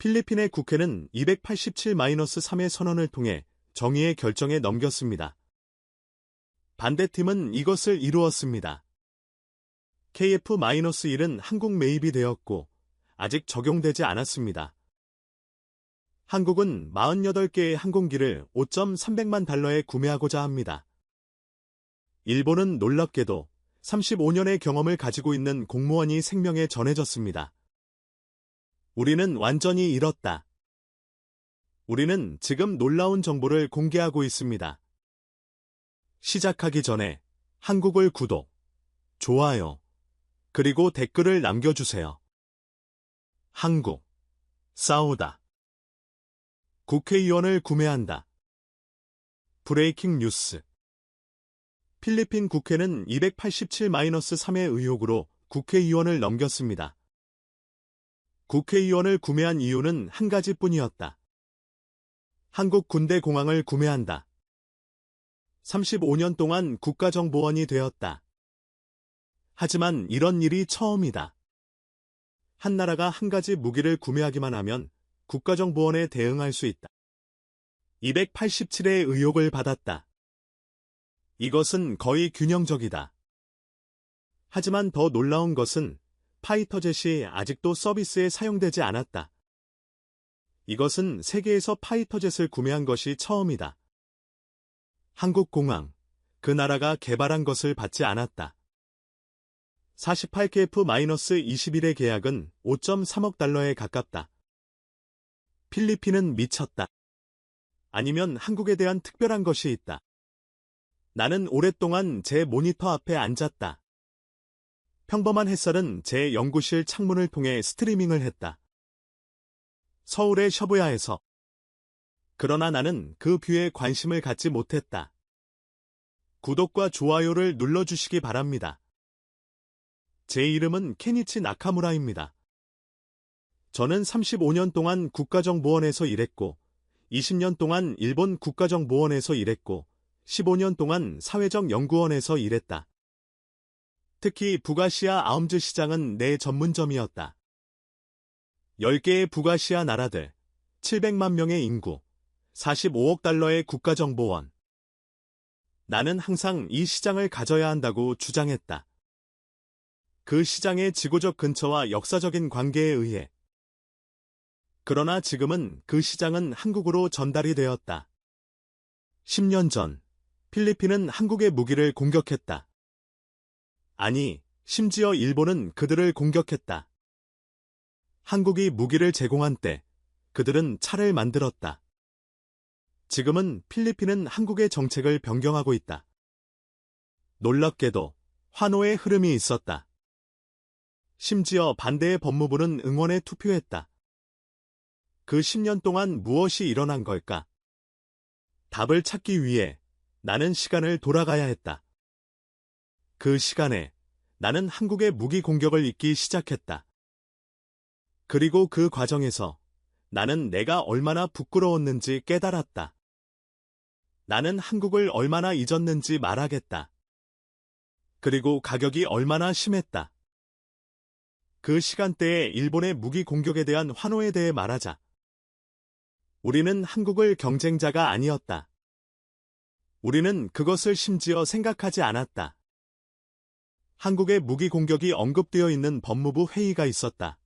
필리핀의 국회는 287-3의 선언을 통해 정의의 결정에 넘겼습니다. 반대팀은 이것을 이루었습니다. KF-1은 한국 매입이 되었고 아직 적용되지 않았습니다. 한국은 48개의 항공기를 5.300만 달러에 구매하고자 합니다. 일본은 놀랍게도 35년의 경험을 가지고 있는 공무원이 생명에 전해졌습니다. 우리는 완전히 잃었다. 우리는 지금 놀라운 정보를 공개하고 있습니다. 시작하기 전에 한국을 구독, 좋아요, 그리고 댓글을 남겨주세요. 한국, 싸우다. 국회의원을 구매한다. 브레이킹 뉴스. 필리핀 국회는 287-3의 의혹으로 국회의원을 넘겼습니다. 국회의원을 구매한 이유는 한 가지뿐이었다. 한국 군대 공항을 구매한다. 35년 동안 국가정보원이 되었다. 하지만 이런 일이 처음이다. 한 나라가 한 가지 무기를 구매하기만 하면 국가정보원에 대응할 수 있다. 287의 의혹을 받았다. 이것은 거의 균형적이다. 하지만 더 놀라운 것은 파이터젯이 아직도 서비스에 사용되지 않았다. 이것은 세계에서 파이터젯을 구매한 것이 처음이다. 한국 공항, 그 나라가 개발한 것을 받지 않았다. 48KF-21의 계약은 5.3억 달러에 가깝다. 필리핀은 미쳤다. 아니면 한국에 대한 특별한 것이 있다. 나는 오랫동안 제 모니터 앞에 앉았다. 평범한 햇살은 제 연구실 창문을 통해 스트리밍을 했다. 서울의 셔부야에서. 그러나 나는 그 뷰에 관심을 갖지 못했다. 구독과 좋아요를 눌러주시기 바랍니다. 제 이름은 케니치 나카무라입니다. 저는 35년 동안 국가정보원에서 일했고, 20년 동안 일본 국가정보원에서 일했고, 15년 동안 사회적 연구원에서 일했다. 특히 북아시아 아움즈 시장은 내 전문점이었다. 10개의 북아시아 나라들, 700만 명의 인구, 45억 달러의 국가정보원. 나는 항상 이 시장을 가져야 한다고 주장했다. 그 시장의 지구적 근처와 역사적인 관계에 의해. 그러나 지금은 그 시장은 한국으로 전달이 되었다. 10년 전, 필리핀은 한국의 무기를 공격했다. 아니, 심지어 일본은 그들을 공격했다. 한국이 무기를 제공한 때, 그들은 차를 만들었다. 지금은 필리핀은 한국의 정책을 변경하고 있다. 놀랍게도 환호의 흐름이 있었다. 심지어 반대의 법무부는 응원에 투표했다. 그 10년 동안 무엇이 일어난 걸까? 답을 찾기 위해 나는 시간을 돌아가야 했다. 그 시간에 나는 한국의 무기 공격을 잊기 시작했다. 그리고 그 과정에서 나는 내가 얼마나 부끄러웠는지 깨달았다. 나는 한국을 얼마나 잊었는지 말하겠다. 그리고 가격이 얼마나 심했다. 그 시간대에 일본의 무기 공격에 대한 환호에 대해 말하자. 우리는 한국을 경쟁자가 아니었다. 우리는 그것을 심지어 생각하지 않았다. 한국의 무기 공격이 언급되어 있는 법무부 회의가 있었다.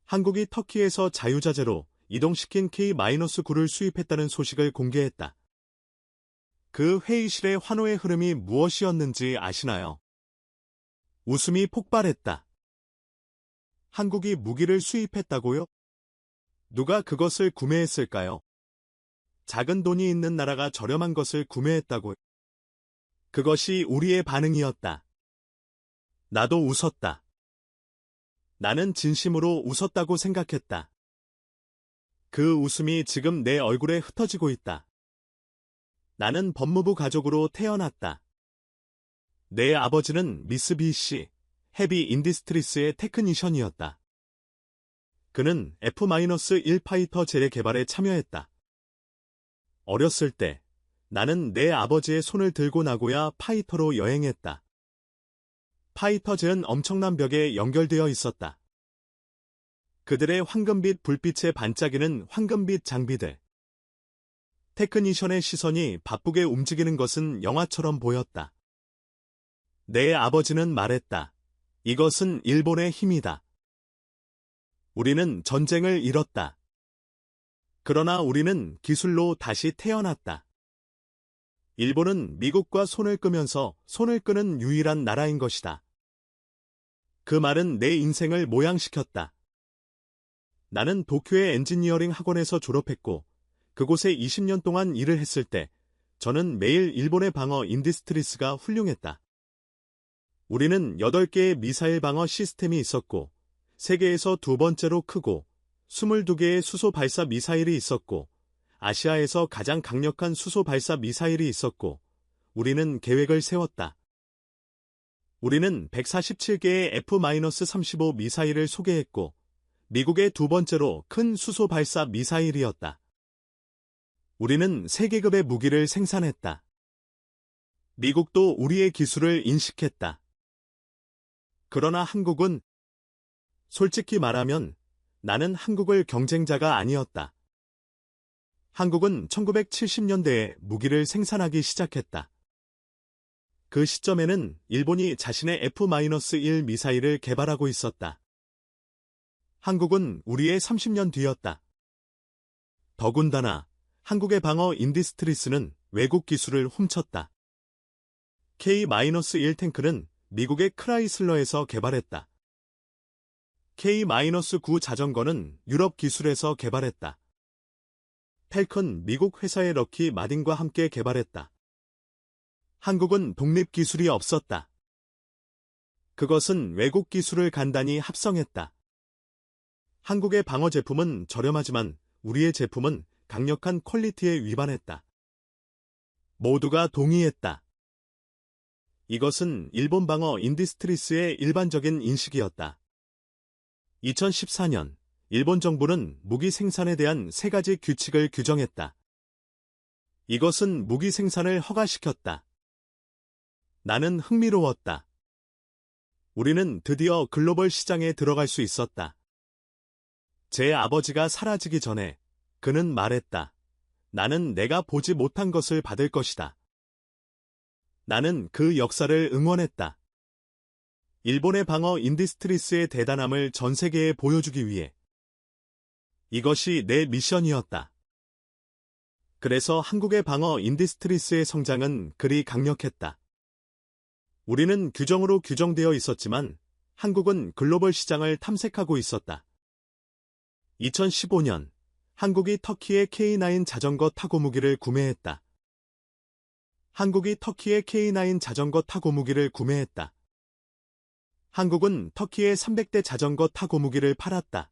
한국이 터키에서 자유자재로 이동시킨 K-9를 수입했다는 소식을 공개했다. 그 회의실의 환호의 흐름이 무엇이었는지 아시나요? 웃음이 폭발했다. 한국이 무기를 수입했다고요? 누가 그것을 구매했을까요? 작은 돈이 있는 나라가 저렴한 것을 구매했다고요? 그것이 우리의 반응이었다. 나도 웃었다. 나는 진심으로 웃었다고 생각했다. 그 웃음이 지금 내 얼굴에 흩어지고 있다. 나는 법무부 가족으로 태어났다. 내 아버지는 미쓰비시 헤비 인디스트리스의 테크니션이었다. 그는 F-1 파이터 젤의 개발에 참여했다. 어렸을 때 나는 내 아버지의 손을 들고 나고야 파이터로 여행했다. 파이터 젤은 엄청난 벽에 연결되어 있었다. 그들의 황금빛 불빛에 반짝이는 황금빛 장비들. 테크니션의 시선이 바쁘게 움직이는 것은 영화처럼 보였다. 내 아버지는 말했다. 이것은 일본의 힘이다. 우리는 전쟁을 잃었다. 그러나 우리는 기술로 다시 태어났다. 일본은 미국과 손을 끄면서 손을 끄는 유일한 나라인 것이다. 그 말은 내 인생을 모양시켰다. 나는 도쿄의 엔지니어링 학원에서 졸업했고 그곳에 20년 동안 일을 했을 때 저는 매일 일본의 방어 인디스트리스가 훌륭했다. 우리는 8개의 미사일 방어 시스템이 있었고 세계에서 두 번째로 크고 22개의 수소 발사 미사일이 있었고 아시아에서 가장 강력한 수소 발사 미사일이 있었고 우리는 계획을 세웠다. 우리는 147개의 F-35 미사일을 소개했고 미국의 두 번째로 큰 수소 발사 미사일이었다. 우리는 세계급의 무기를 생산했다. 미국도 우리의 기술을 인식했다. 그러나 한국은 솔직히 말하면 나는 한국을 경쟁자가 아니었다. 한국은 1970년대에 무기를 생산하기 시작했다. 그 시점에는 일본이 자신의 F-1 미사일을 개발하고 있었다. 한국은 우리의 30년 뒤였다. 더군다나 한국의 방어 인디스트리스는 외국 기술을 훔쳤다. K-1 탱크는 미국의 크라이슬러에서 개발했다. K-9 자전거는 유럽 기술에서 개발했다. 펠컨 미국 회사의 럭키 마딘과 함께 개발했다. 한국은 독립 기술이 없었다. 그것은 외국 기술을 간단히 합성했다. 한국의 방어 제품은 저렴하지만 우리의 제품은 강력한 퀄리티에 위반했다. 모두가 동의했다. 이것은 일본 방어 인디스트리스의 일반적인 인식이었다. 2014년, 일본 정부는 무기 생산에 대한 3가지 규칙을 규정했다. 이것은 무기 생산을 허가시켰다. 나는 흥미로웠다. 우리는 드디어 글로벌 시장에 들어갈 수 있었다. 제 아버지가 사라지기 전에 그는 말했다. 나는 내가 보지 못한 것을 받을 것이다. 나는 그 역사를 응원했다. 일본의 방어 인디스트리스의 대단함을 전 세계에 보여주기 위해. 이것이 내 미션이었다. 그래서 한국의 방어 인디스트리스의 성장은 그리 강력했다. 우리는 규정으로 규정되어 있었지만 한국은 글로벌 시장을 탐색하고 있었다. 2015년, 한국이 터키의 K9 자전거 타고 무기를 구매했다. 한국이 터키의 K9 자전거 타고 무기를 구매했다. 한국은 터키의 300대 자전거 타고 무기를 팔았다.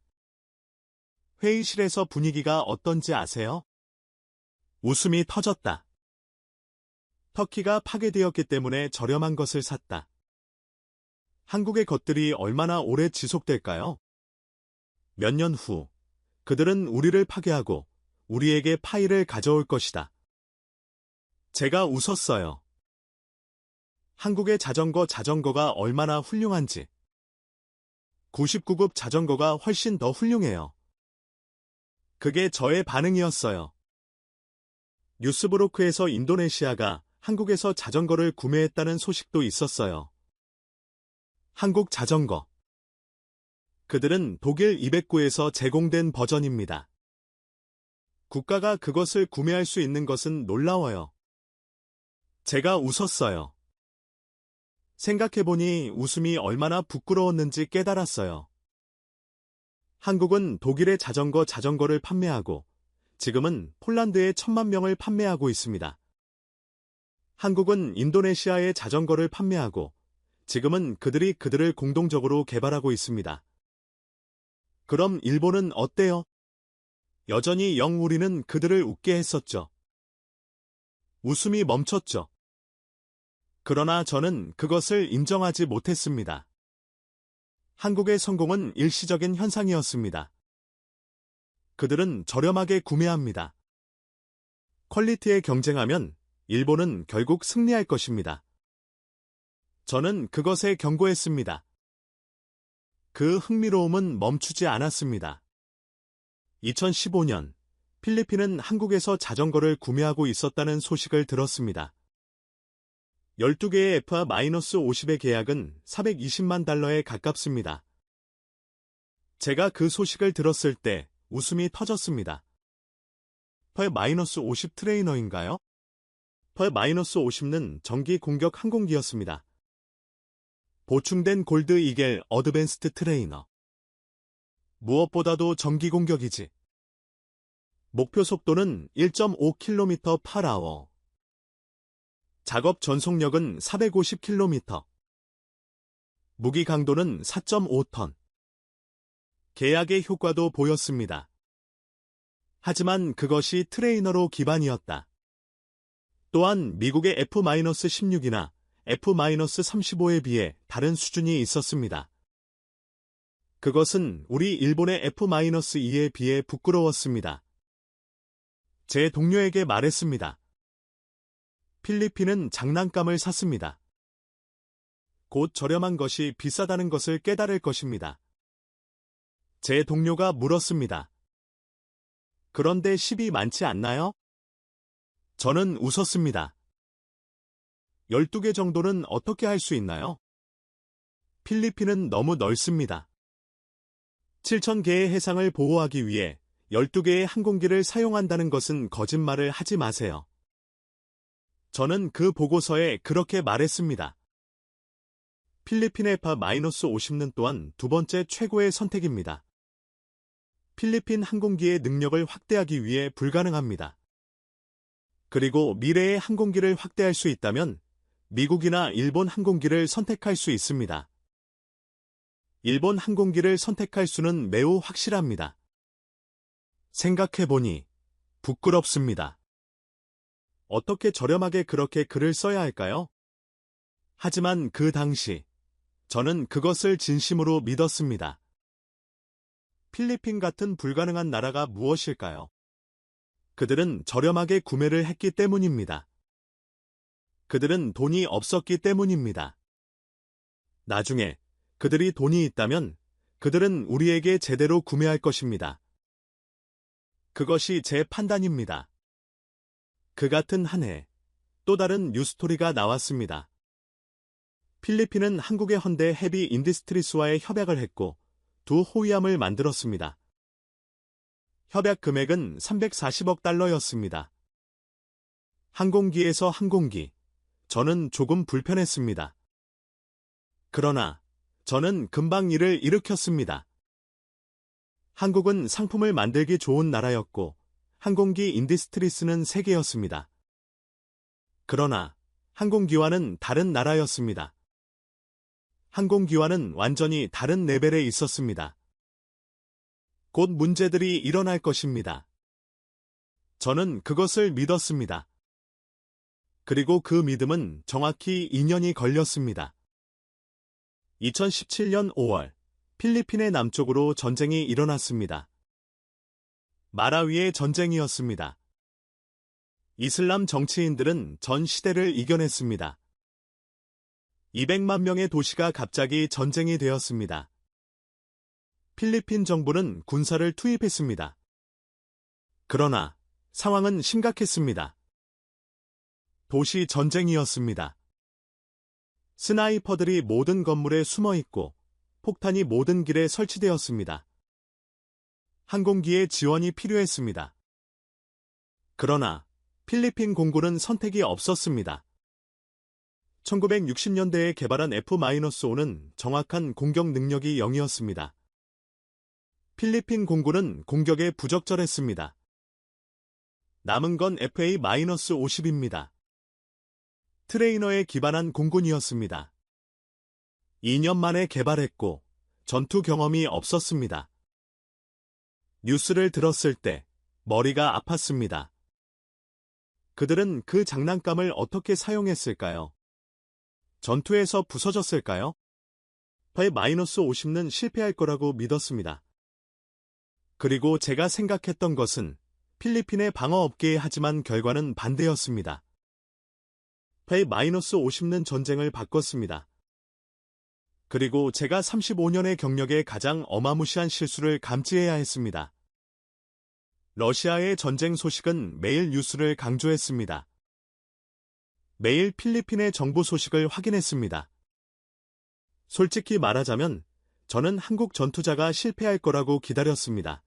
회의실에서 분위기가 어떤지 아세요? 웃음이 터졌다. 터키가 파괴되었기 때문에 저렴한 것을 샀다. 한국의 것들이 얼마나 오래 지속될까요? 몇 년 후, 그들은 우리를 파괴하고 우리에게 파일을 가져올 것이다. 제가 웃었어요. 한국의 자전거가 얼마나 훌륭한지. 99급 자전거가 훨씬 더 훌륭해요. 그게 저의 반응이었어요. 뉴스브로크에서 인도네시아가 한국에서 자전거를 구매했다는 소식도 있었어요. 한국 자전거. 그들은 독일 209에서 제공된 버전입니다. 국가가 그것을 구매할 수 있는 것은 놀라워요. 제가 웃었어요. 생각해보니 웃음이 얼마나 부끄러웠는지 깨달았어요. 한국은 독일의 자전거를 판매하고 지금은 폴란드에 1000만 명을 판매하고 있습니다. 한국은 인도네시아의 자전거를 판매하고 지금은 그들을 공동적으로 개발하고 있습니다. 그럼 일본은 어때요? 여전히 우리는 그들을 웃게 했었죠. 웃음이 멈췄죠. 그러나 저는 그것을 인정하지 못했습니다. 한국의 성공은 일시적인 현상이었습니다. 그들은 저렴하게 구매합니다. 퀄리티에 경쟁하면 일본은 결국 승리할 것입니다. 저는 그것에 경고했습니다. 그 흥미로움은 멈추지 않았습니다. 2015년, 필리핀은 한국에서 자전거를 구매하고 있었다는 소식을 들었습니다. 12개의 F-50의 계약은 420만 달러에 가깝습니다. 제가 그 소식을 들었을 때 웃음이 터졌습니다. F-50 트레이너인가요? F-50는 전기 공격 항공기였습니다. 보충된 골드 이겔 어드밴스드 트레이너. 무엇보다도 전기 공격이지. 목표 속도는 1.5km/h. 작업 전속력은 450km. 무기 강도는 4.5톤. 계약의 효과도 보였습니다. 하지만 그것이 트레이너로 기반이었다. 또한 미국의 F-16이나 F-35에 비해 다른 수준이 있었습니다. 그것은 우리 일본의 F-2에 비해 부끄러웠습니다. 제 동료에게 말했습니다. 필리핀은 장난감을 샀습니다. 곧 저렴한 것이 비싸다는 것을 깨달을 것입니다. 제 동료가 물었습니다. 그런데 10이 많지 않나요? 저는 웃었습니다. 12개 정도는 어떻게 할 수 있나요? 필리핀은 너무 넓습니다. 7,000개의 해상을 보호하기 위해 12개의 항공기를 사용한다는 것은 거짓말을 하지 마세요. 저는 그 보고서에 그렇게 말했습니다. 필리핀의 F-50는 또한 두 번째 최고의 선택입니다. 필리핀 항공기의 능력을 확대하기 위해 불가능합니다. 그리고 미래의 항공기를 확대할 수 있다면 미국이나 일본 항공기를 선택할 수 있습니다. 일본 항공기를 선택할 수는 매우 확실합니다. 생각해보니 부끄럽습니다. 어떻게 저렴하게 그렇게 글을 써야 할까요? 하지만 그 당시 저는 그것을 진심으로 믿었습니다. 필리핀 같은 불가능한 나라가 무엇일까요? 그들은 저렴하게 구매를 했기 때문입니다. 그들은 돈이 없었기 때문입니다. 나중에 그들이 돈이 있다면 그들은 우리에게 제대로 구매할 것입니다. 그것이 제 판단입니다. 그 같은 한 해, 또 다른 뉴스토리가 나왔습니다. 필리핀은 한국의 현대 헤비 인더스트리스와의 협약을 했고 두 호위함을 만들었습니다. 협약 금액은 340억 달러였습니다. 항공기에서 항공기, 저는 조금 불편했습니다. 그러나 저는 금방 일을 일으켰습니다. 한국은 상품을 만들기 좋은 나라였고 항공기 인더스트리스는 세계였습니다. 그러나 항공기와는 다른 나라였습니다. 항공기와는 완전히 다른 레벨에 있었습니다. 곧 문제들이 일어날 것입니다. 저는 그것을 믿었습니다. 그리고 그 믿음은 정확히 2년이 걸렸습니다. 2017년 5월, 필리핀의 남쪽으로 전쟁이 일어났습니다. 마라위의 전쟁이었습니다. 이슬람 정치인들은 전 시대를 이겨냈습니다. 200만 명의 도시가 갑자기 전쟁이 되었습니다. 필리핀 정부는 군사를 투입했습니다. 그러나 상황은 심각했습니다. 도시 전쟁이었습니다. 스나이퍼들이 모든 건물에 숨어 있고 폭탄이 모든 길에 설치되었습니다. 항공기의 지원이 필요했습니다. 그러나 필리핀 공군은 선택이 없었습니다. 1960년대에 개발한 F-5는 정확한 공격 능력이 0이었습니다. 필리핀 공군은 공격에 부적절했습니다. 남은 건 FA-50입니다. 트레이너에 기반한 공군이었습니다. 2년 만에 개발했고 전투 경험이 없었습니다. 뉴스를 들었을 때 머리가 아팠습니다. 그들은 그 장난감을 어떻게 사용했을까요? 전투에서 부서졌을까요? F-50는 실패할 거라고 믿었습니다. 그리고 제가 생각했던 것은 필리핀의 방어업계에 하지만 결과는 반대였습니다. F-50는 전쟁을 바꿨습니다. 그리고 제가 35년의 경력에 가장 어마무시한 실수를 감지해야 했습니다. 러시아의 전쟁 소식은 매일 뉴스를 강조했습니다. 매일 필리핀의 정부 소식을 확인했습니다. 솔직히 말하자면 저는 한국 전투자가 실패할 거라고 기다렸습니다.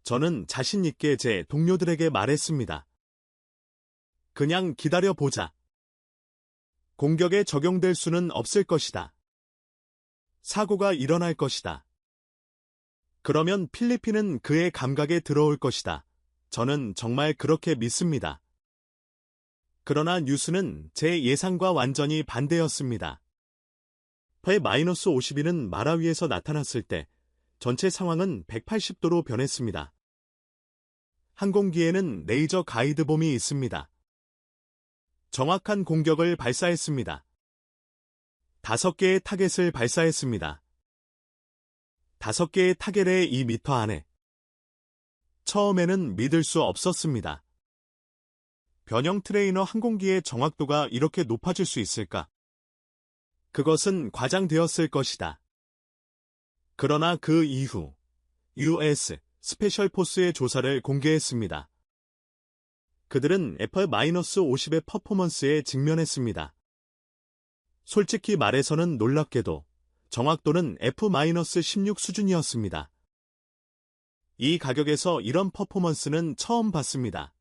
저는 자신 있게 제 동료들에게 말했습니다. 그냥 기다려보자. 공격에 적용될 수는 없을 것이다. 사고가 일어날 것이다. 그러면 필리핀은 그의 감각에 들어올 것이다. 저는 정말 그렇게 믿습니다. 그러나 뉴스는 제 예상과 완전히 반대였습니다. -52는 마라위에서 나타났을 때 전체 상황은 180도로 변했습니다. 항공기에는 레이저 가이드bom이 있습니다. 정확한 공격을 발사했습니다. 5개의 타겟을 발사했습니다. 5개의 타겟의 2m 안에. 처음에는 믿을 수 없었습니다. 변형 트레이너 항공기의 정확도가 이렇게 높아질 수 있을까? 그것은 과장되었을 것이다. 그러나 그 이후 US 스페셜 포스의 조사를 공개했습니다. 그들은 F-50의 퍼포먼스에 직면했습니다. 솔직히 말해서는 놀랍게도 정확도는 F-16 수준이었습니다. 이 가격에서 이런 퍼포먼스는 처음 봤습니다.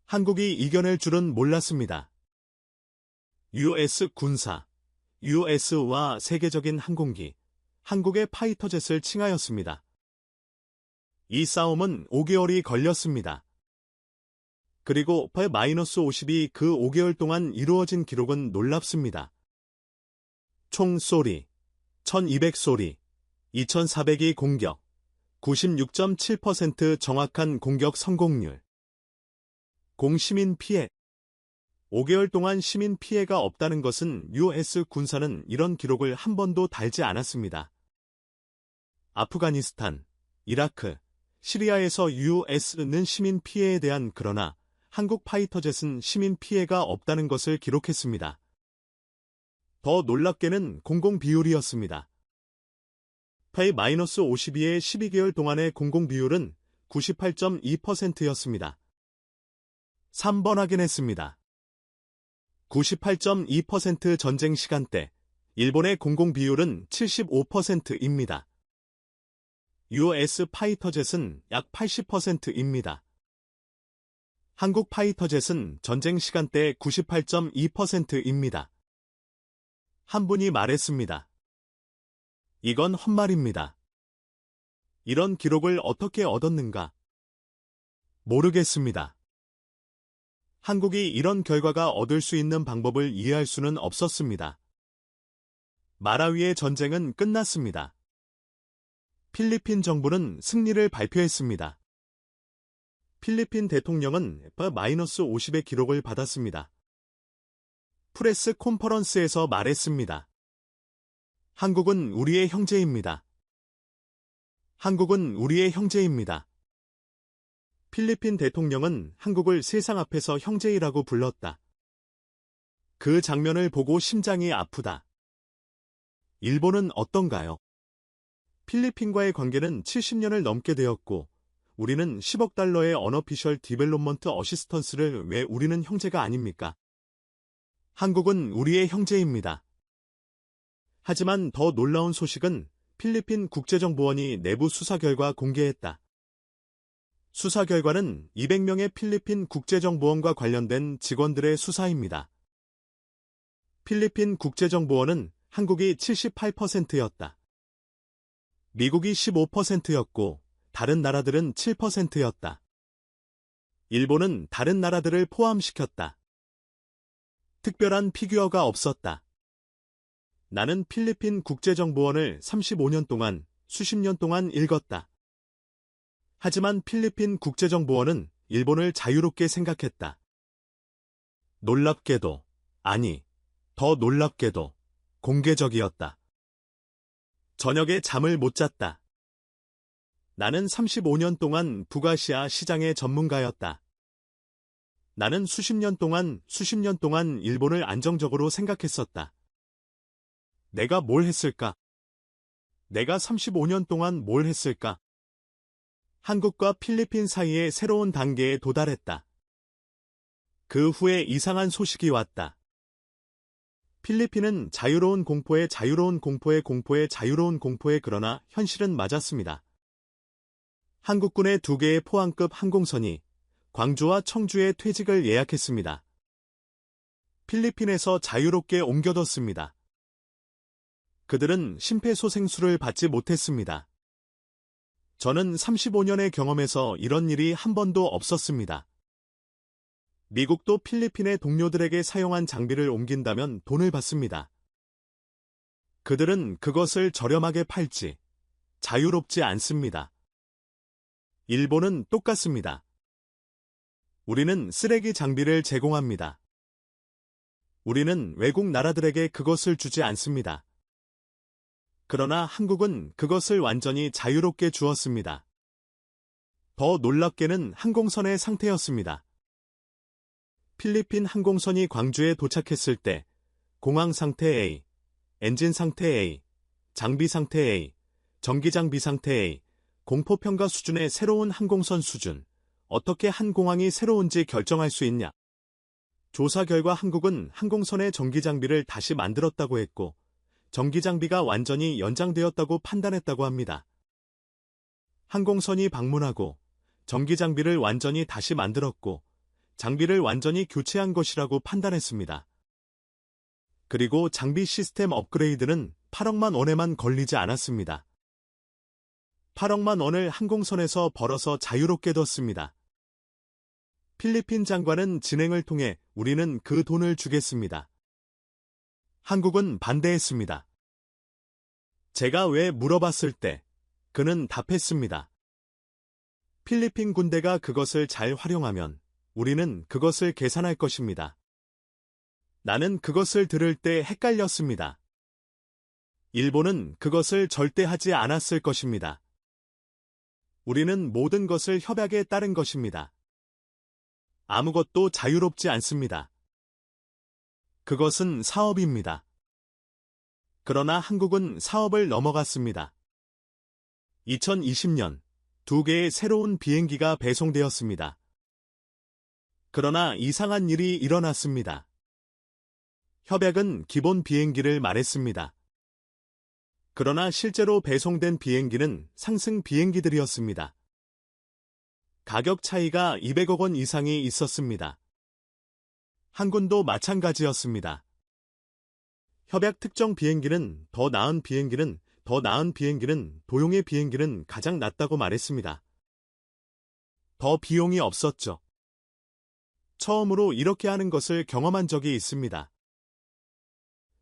한국이 이겨낼 줄은 몰랐습니다. US 군사, US와 세계적인 항공기, 한국의 파이터젯을 칭하였습니다. 이 싸움은 5개월이 걸렸습니다. 그리고 F-50이 그 5개월 동안 이루어진 기록은 놀랍습니다. 총쏘리, 1200쏘리, 2400이 공격, 96.7% 정확한 공격 성공률. 공시민 피해. 5개월 동안 시민 피해가 없다는 것은 US 군사는 이런 기록을 한 번도 달지 않았습니다. 아프가니스탄, 이라크, 시리아에서 US는 시민 피해에 대한 그러나 한국 파이터젯은 시민 피해가 없다는 것을 기록했습니다. 더 놀랍게는 공공 비율이었습니다. F-52의 12개월 동안의 공공 비율은 98.2%였습니다. 3번 확인했습니다. 98.2% 전쟁 시간대, 일본의 공공 비율은 75%입니다. US 파이터젯은 약 80%입니다. 한국 파이터젯은 전쟁 시간대 98.2%입니다. 한 분이 말했습니다. 이건 헛말입니다. 이런 기록을 어떻게 얻었는가? 모르겠습니다. 한국이 이런 결과가 얻을 수 있는 방법을 이해할 수는 없었습니다. 마라위의 전쟁은 끝났습니다. 필리핀 정부는 승리를 발표했습니다. 필리핀 대통령은 F-50의 기록을 받았습니다. 프레스 콘퍼런스에서 말했습니다. 한국은 우리의 형제입니다. 한국은 우리의 형제입니다. 필리핀 대통령은 한국을 세상 앞에서 형제이라고 불렀다. 그 장면을 보고 심장이 아프다. 일본은 어떤가요? 필리핀과의 관계는 70년을 넘게 되었고 우리는 10억 달러의 언어피셜 디벨롭먼트 어시스턴스를 왜 우리는 형제가 아닙니까? 한국은 우리의 형제입니다. 하지만 더 놀라운 소식은 필리핀 국제정보원이 내부 수사 결과 공개했다. 수사 결과는 200명의 필리핀 국제정보원과 관련된 직원들의 수사입니다. 필리핀 국제정보원은 한국이 78%였다. 미국이 15%였고 다른 나라들은 7%였다. 일본은 다른 나라들을 포함시켰다. 특별한 피규어가 없었다. 나는 필리핀 국제정보원을 35년 동안, 수십 년 동안 읽었다. 하지만 필리핀 국제정보원은 일본을 자유롭게 생각했다. 놀랍게도, 아니, 더 놀랍게도 공개적이었다. 저녁에 잠을 못 잤다. 나는 35년 동안 북아시아 시장의 전문가였다. 나는 수십 년 동안 일본을 안정적으로 생각했었다. 내가 뭘 했을까? 내가 35년 동안 뭘 했을까? 한국과 필리핀 사이의 새로운 단계에 도달했다. 그 후에 이상한 소식이 왔다. 필리핀은 자유로운 공포에 자유로운 공포에 공포에 자유로운 공포에 그러나 현실은 맞았습니다. 한국군의 2개의 포항급 항공선이 광주와 청주에 퇴직을 예약했습니다. 필리핀에서 자유롭게 옮겨뒀습니다. 그들은 심폐소생술을 받지 못했습니다. 저는 35년의 경험에서 이런 일이 한 번도 없었습니다. 미국도 필리핀의 동료들에게 사용한 장비를 옮긴다면 돈을 받습니다. 그들은 그것을 저렴하게 팔지, 자유롭지 않습니다. 일본은 똑같습니다. 우리는 쓰레기 장비를 제공합니다. 우리는 외국 나라들에게 그것을 주지 않습니다. 그러나 한국은 그것을 완전히 자유롭게 주었습니다. 더 놀랍게는 항공선의 상태였습니다. 필리핀 항공선이 광주에 도착했을 때 공항 상태 A, 엔진 상태 A, 장비 상태 A, 전기장비 상태 A, 공포평가 수준의 새로운 항공선 수준, 어떻게 한 공항이 새로운지 결정할 수 있냐? 조사 결과 한국은 항공선의 전기장비를 다시 만들었다고 했고 전기장비가 완전히 연장되었다고 판단했다고 합니다. 항공선이 방문하고 전기장비를 완전히 다시 만들었고 장비를 완전히 교체한 것이라고 판단했습니다. 그리고 장비 시스템 업그레이드는 8억만 원에만 걸리지 않았습니다. 8억만 원을 항공선에서 벌어서 자유롭게 뒀습니다. 필리핀 장관은 진행을 통해 우리는 그 돈을 주겠습니다. 한국은 반대했습니다. 제가 왜 물어봤을 때 그는 답했습니다. 필리핀 군대가 그것을 잘 활용하면 우리는 그것을 계산할 것입니다. 나는 그것을 들을 때 헷갈렸습니다. 일본은 그것을 절대 하지 않았을 것입니다. 우리는 모든 것을 협약에 따른 것입니다. 아무것도 자유롭지 않습니다. 그것은 사업입니다. 그러나 한국은 사업을 넘어갔습니다. 2020년 2개의 새로운 비행기가 배송되었습니다. 그러나 이상한 일이 일어났습니다. 협약은 기본 비행기를 말했습니다. 그러나 실제로 배송된 비행기는 상승 비행기들이었습니다. 가격 차이가 200억 원 이상이 있었습니다. 한군도 마찬가지였습니다. 협약 특정 비행기는 더 나은 비행기는 도용의 비행기는 가장 낫다고 말했습니다. 더 비용이 없었죠. 처음으로 이렇게 하는 것을 경험한 적이 있습니다.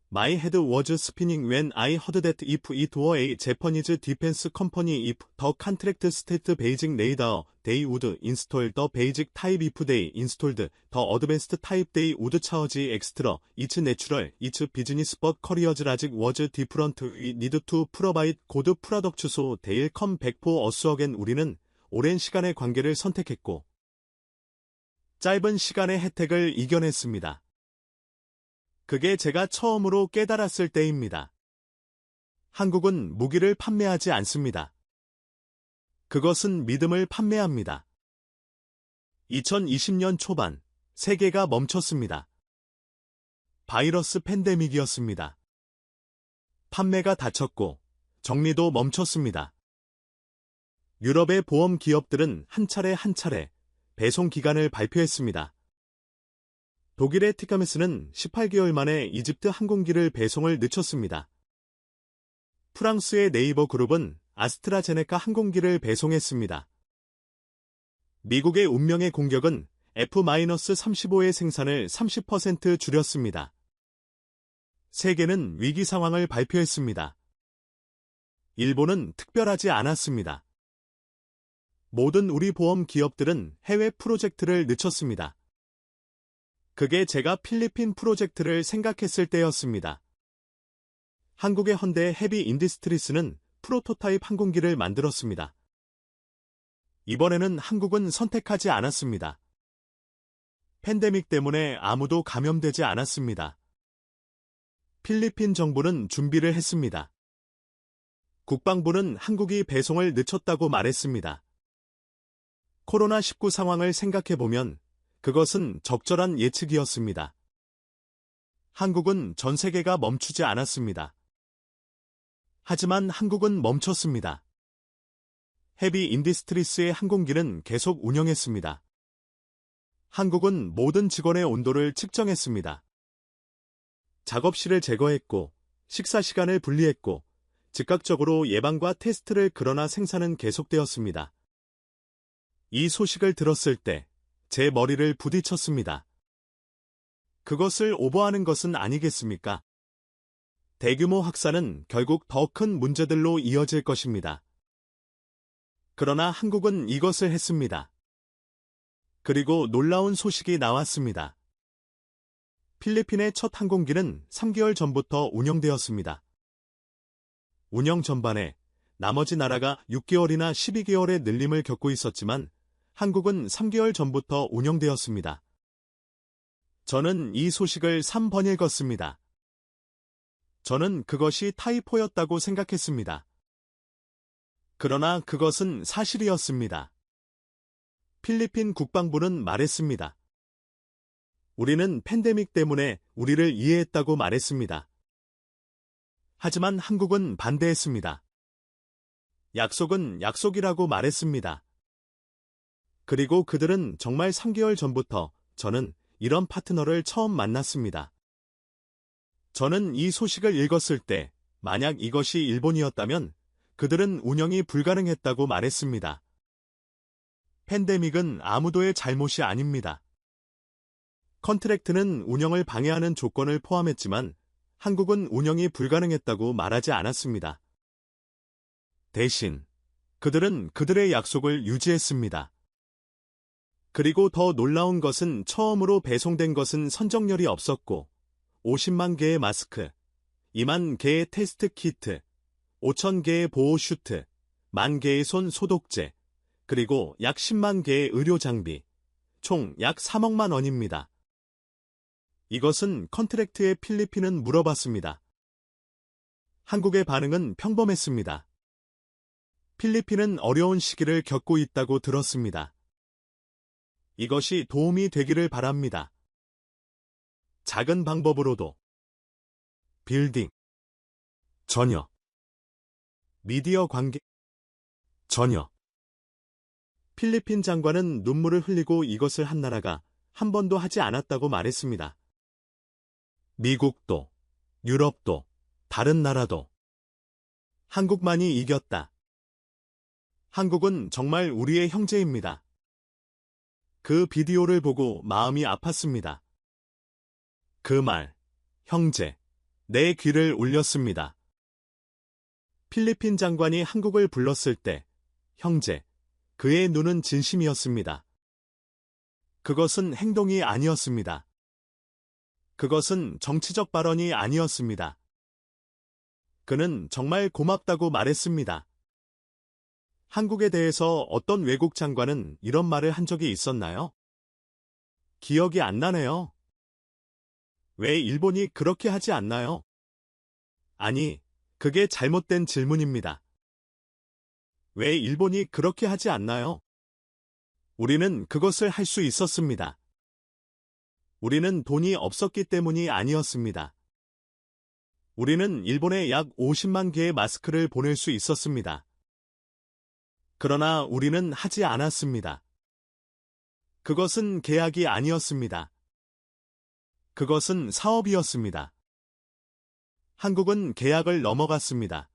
My head was spinning when I heard that if it were a Japanese defense company if the contract state basic radar, they would install the basic type if they installed the advanced type they would charge extra. It's natural, it's business but careers logic was different. We need to provide good products so they'll come back for us again. 우리는 오랜 시간의 관계를 선택했고 짧은 시간의 혜택을 이겨냈습니다. 그게 제가 처음으로 깨달았을 때입니다. 한국은 무기를 판매하지 않습니다. 그것은 믿음을 판매합니다. 2020년 초반, 세계가 멈췄습니다. 바이러스 팬데믹이었습니다. 판매가 닫혔고, 정리도 멈췄습니다. 유럽의 보험 기업들은 한 차례 배송 기간을 발표했습니다. 독일의 티카메스는 18개월 만에 이집트 항공기를 배송을 늦췄습니다. 프랑스의 네이버 그룹은 아스트라제네카 항공기를 배송했습니다. 미국의 운명의 공격은 F-35의 생산을 30% 줄였습니다. 세계는 위기 상황을 발표했습니다. 일본은 특별하지 않았습니다. 모든 우리 보험 기업들은 해외 프로젝트를 늦췄습니다. 그게 제가 필리핀 프로젝트를 생각했을 때였습니다. 한국의 헌데 헤비 인디스트리스는 프로토타입 항공기를 만들었습니다. 이번에는 한국은 선택하지 않았습니다. 팬데믹 때문에 아무도 감염되지 않았습니다. 필리핀 정부는 준비를 했습니다. 국방부는 한국이 배송을 늦췄다고 말했습니다. 코로나19 상황을 생각해보면 그것은 적절한 예측이었습니다. 한국은 전 세계가 멈추지 않았습니다. 하지만 한국은 멈췄습니다. 헤비 인디스트리스의 항공기는 계속 운영했습니다. 한국은 모든 직원의 온도를 측정했습니다. 작업실을 제거했고 식사 시간을 분리했고 즉각적으로 예방과 테스트를 그러나 생산은 계속되었습니다. 이 소식을 들었을 때 제 머리를 부딪혔습니다. 그것을 오버하는 것은 아니겠습니까? 대규모 확산은 결국 더 큰 문제들로 이어질 것입니다. 그러나 한국은 이것을 했습니다. 그리고 놀라운 소식이 나왔습니다. 필리핀의 첫 항공기는 3개월 전부터 운영되었습니다. 운영 전반에 나머지 나라가 6개월이나 12개월의 늘림을 겪고 있었지만 한국은 3개월 전부터 운영되었습니다. 저는 이 소식을 3번 읽었습니다. 저는 그것이 타이포였다고 생각했습니다. 그러나 그것은 사실이었습니다. 필리핀 국방부는 말했습니다. 우리는 팬데믹 때문에 우리를 이해했다고 말했습니다. 하지만 한국은 반대했습니다. 약속은 약속이라고 말했습니다. 그리고 그들은 정말 3개월 전부터 저는 이런 파트너를 처음 만났습니다. 저는 이 소식을 읽었을 때 만약 이것이 일본이었다면 그들은 운영이 불가능했다고 말했습니다. 팬데믹은 아무도의 잘못이 아닙니다. 컨트랙트는 운영을 방해하는 조건을 포함했지만 한국은 운영이 불가능했다고 말하지 않았습니다. 대신 그들은 그들의 약속을 유지했습니다. 그리고 더 놀라운 것은 처음으로 배송된 것은 선정열이 없었고 50만 개의 마스크, 2만 개의 테스트 키트, 5천 개의 보호 슈트, 1만 개의 손 소독제, 그리고 약 10만 개의 의료 장비, 총 약 3억만 원입니다. 이것은 컨트랙트에 필리핀은 물어봤습니다. 한국의 반응은 평범했습니다. 필리핀은 어려운 시기를 겪고 있다고 들었습니다. 이것이 도움이 되기를 바랍니다. 작은 방법으로도. 빌딩. 전혀. 미디어 관계. 전혀. 필리핀 장관은 눈물을 흘리고 이것을 한 나라가 한 번도 하지 않았다고 말했습니다. 미국도, 유럽도, 다른 나라도. 한국만이 이겼다. 한국은 정말 우리의 형제입니다. 그 비디오를 보고 마음이 아팠습니다. 그 말, 형제, 내 귀를 울렸습니다. 필리핀 장관이 한국을 불렀을 때, 형제, 그의 눈은 진심이었습니다. 그것은 행동이 아니었습니다. 그것은 정치적 발언이 아니었습니다. 그는 정말 고맙다고 말했습니다. 한국에 대해서 어떤 외국 장관은 이런 말을 한 적이 있었나요? 기억이 안 나네요. 왜 일본이 그렇게 하지 않나요? 아니, 그게 잘못된 질문입니다. 왜 일본이 그렇게 하지 않나요? 우리는 그것을 할 수 있었습니다. 우리는 돈이 없었기 때문이 아니었습니다. 우리는 일본에 약 50만 개의 마스크를 보낼 수 있었습니다. 그러나 우리는 하지 않았습니다. 그것은 계약이 아니었습니다. 그것은 사업이었습니다. 한국은 계약을 넘어갔습니다.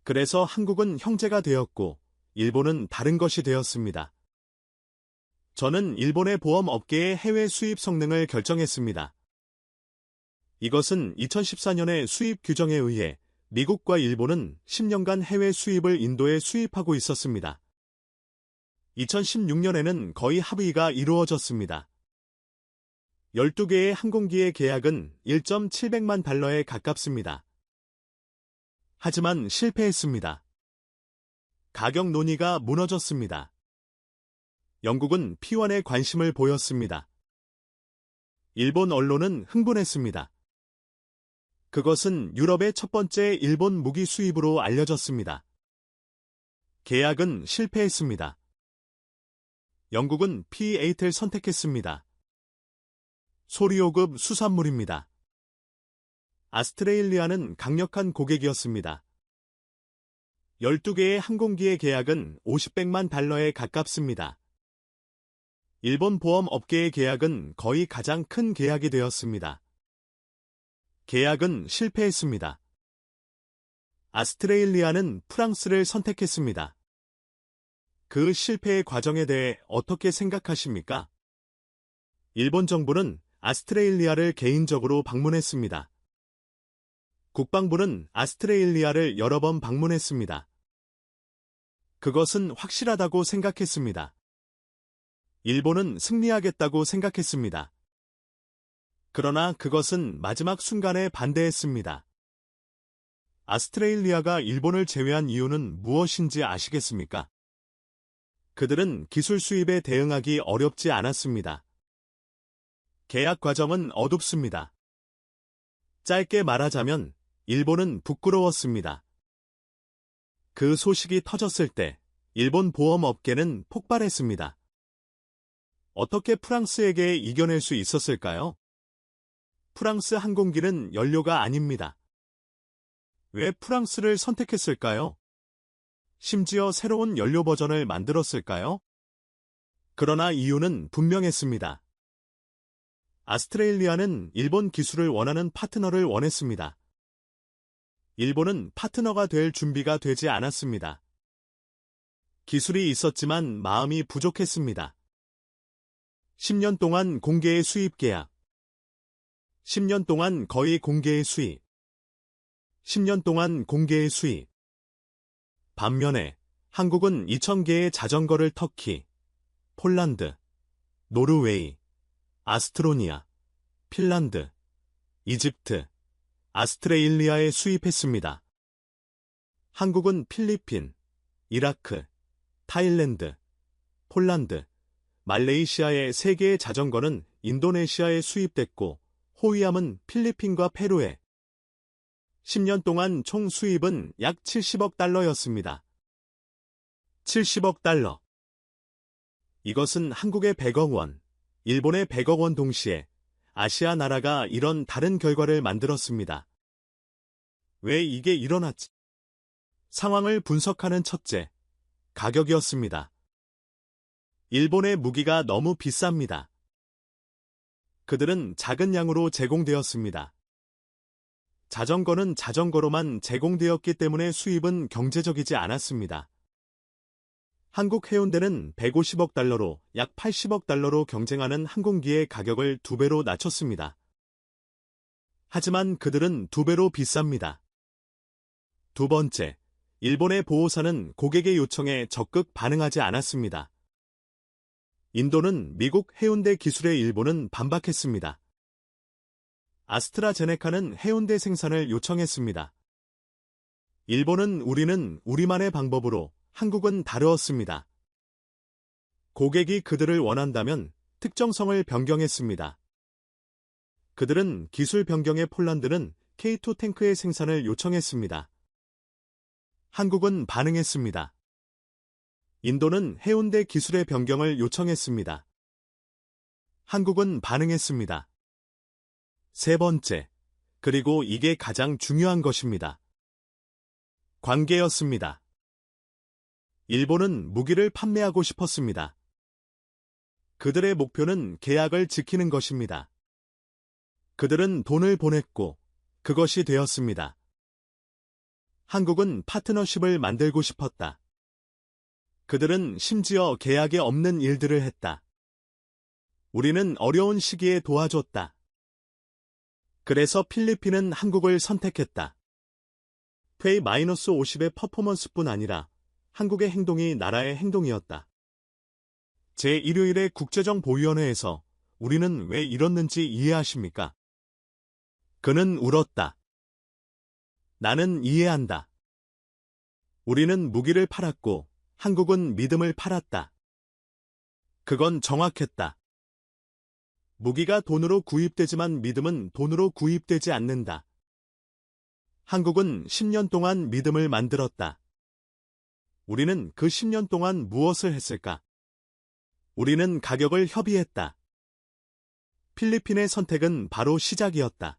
그래서 한국은 형제가 되었고 일본은 다른 것이 되었습니다. 저는 일본의 보험 업계의 해외 수입 성능을 결정했습니다. 이것은 2014년의 수입 규정에 의해 미국과 일본은 10년간 해외 수입을 인도에 수입하고 있었습니다. 2016년에는 거의 합의가 이루어졌습니다. 12개의 항공기의 계약은 1.700만 달러에 가깝습니다. 하지만 실패했습니다. 가격 논의가 무너졌습니다. 영국은 P1에 관심을 보였습니다. 일본 언론은 흥분했습니다. 그것은 유럽의 첫 번째 일본 무기 수입으로 알려졌습니다. 계약은 실패했습니다. 영국은 P8을 선택했습니다. 소리호급 수산물입니다. 아스트레일리아는 강력한 고객이었습니다. 12개의 항공기의 계약은 50백만 달러에 가깝습니다. 일본 보험 업계의 계약은 거의 가장 큰 계약이 되었습니다. 계약은 실패했습니다. 아스트레일리아는 프랑스를 선택했습니다. 그 실패의 과정에 대해 어떻게 생각하십니까? 일본 정부는 아스트레일리아를 개인적으로 방문했습니다. 국방부는 아스트레일리아를 여러 번 방문했습니다. 그것은 확실하다고 생각했습니다. 일본은 승리하겠다고 생각했습니다. 그러나 그것은 마지막 순간에 반대했습니다. 아스트레일리아가 일본을 제외한 이유는 무엇인지 아시겠습니까? 그들은 기술 수입에 대응하기 어렵지 않았습니다. 계약 과정은 어둡습니다. 짧게 말하자면 일본은 부끄러웠습니다. 그 소식이 터졌을 때 일본 보험업계는 폭발했습니다. 어떻게 프랑스에게 이겨낼 수 있었을까요? 프랑스 항공기는 연료가 아닙니다. 왜 프랑스를 선택했을까요? 심지어 새로운 연료 버전을 만들었을까요? 그러나 이유는 분명했습니다. 아스트레일리아는 일본 기술을 원하는 파트너를 원했습니다. 일본은 파트너가 될 준비가 되지 않았습니다. 기술이 있었지만 마음이 부족했습니다. 10년 동안 공개의 수입 계약. 10년 동안 거의 공개의 수입. 10년 동안 공개의 수입. 반면에 한국은 2,000개의 자전거를 터키, 폴란드, 노르웨이, 아스트로니아, 핀란드, 이집트, 아스트레일리아에 수입했습니다. 한국은 필리핀, 이라크, 타일랜드, 폴란드, 말레이시아의 3개의 자전거는 인도네시아에 수입됐고 호위함은 필리핀과 페루에 10년 동안 총 수입은 약 70억 달러였습니다. 70억 달러. 이것은 한국의 100억 원, 일본의 100억 원 동시에 아시아 나라가 이런 다른 결과를 만들었습니다. 왜 이게 일어났지? 상황을 분석하는 첫째, 가격이었습니다. 일본의 무기가 너무 비쌉니다. 그들은 작은 양으로 제공되었습니다. 자전거는 자전거로만 제공되었기 때문에 수입은 경제적이지 않았습니다. 한국 해운대는 150억 달러로 약 80억 달러로 경쟁하는 항공기의 가격을 2배로 낮췄습니다. 하지만 그들은 2배로 비쌉니다. 두 번째, 일본의 보호사는 고객의 요청에 적극 반응하지 않았습니다. 인도는 미국 해운대 기술의 일부는 반박했습니다. 아스트라제네카는 해운대 생산을 요청했습니다. 일본은 우리는 우리만의 방법으로, 한국은 다르었습니다. 고객이 그들을 원한다면 특정성을 변경했습니다. 그들은 기술 변경의 폴란드는 K2 탱크의 생산을 요청했습니다. 한국은 반응했습니다. 인도는 해운대 기술의 변경을 요청했습니다. 한국은 반응했습니다. 세 번째, 그리고 이게 가장 중요한 것입니다. 관계였습니다. 일본은 무기를 판매하고 싶었습니다. 그들의 목표는 계약을 지키는 것입니다. 그들은 돈을 보냈고 그것이 되었습니다. 한국은 파트너십을 만들고 싶었다. 그들은 심지어 계약에 없는 일들을 했다. 우리는 어려운 시기에 도와줬다. 그래서 필리핀은 한국을 선택했다. K-50의 퍼포먼스뿐 아니라 한국의 행동이 나라의 행동이었다. 제1요일의 국제정보위원회에서 우리는 왜 이렇는지 이해하십니까? 그는 울었다. 나는 이해한다. 우리는 무기를 팔았고 한국은 믿음을 팔았다. 그건 정확했다. 무기가 돈으로 구입되지만 믿음은 돈으로 구입되지 않는다. 한국은 10년 동안 믿음을 만들었다. 우리는 그 10년 동안 무엇을 했을까? 우리는 가격을 협의했다. 필리핀의 선택은 바로 시작이었다.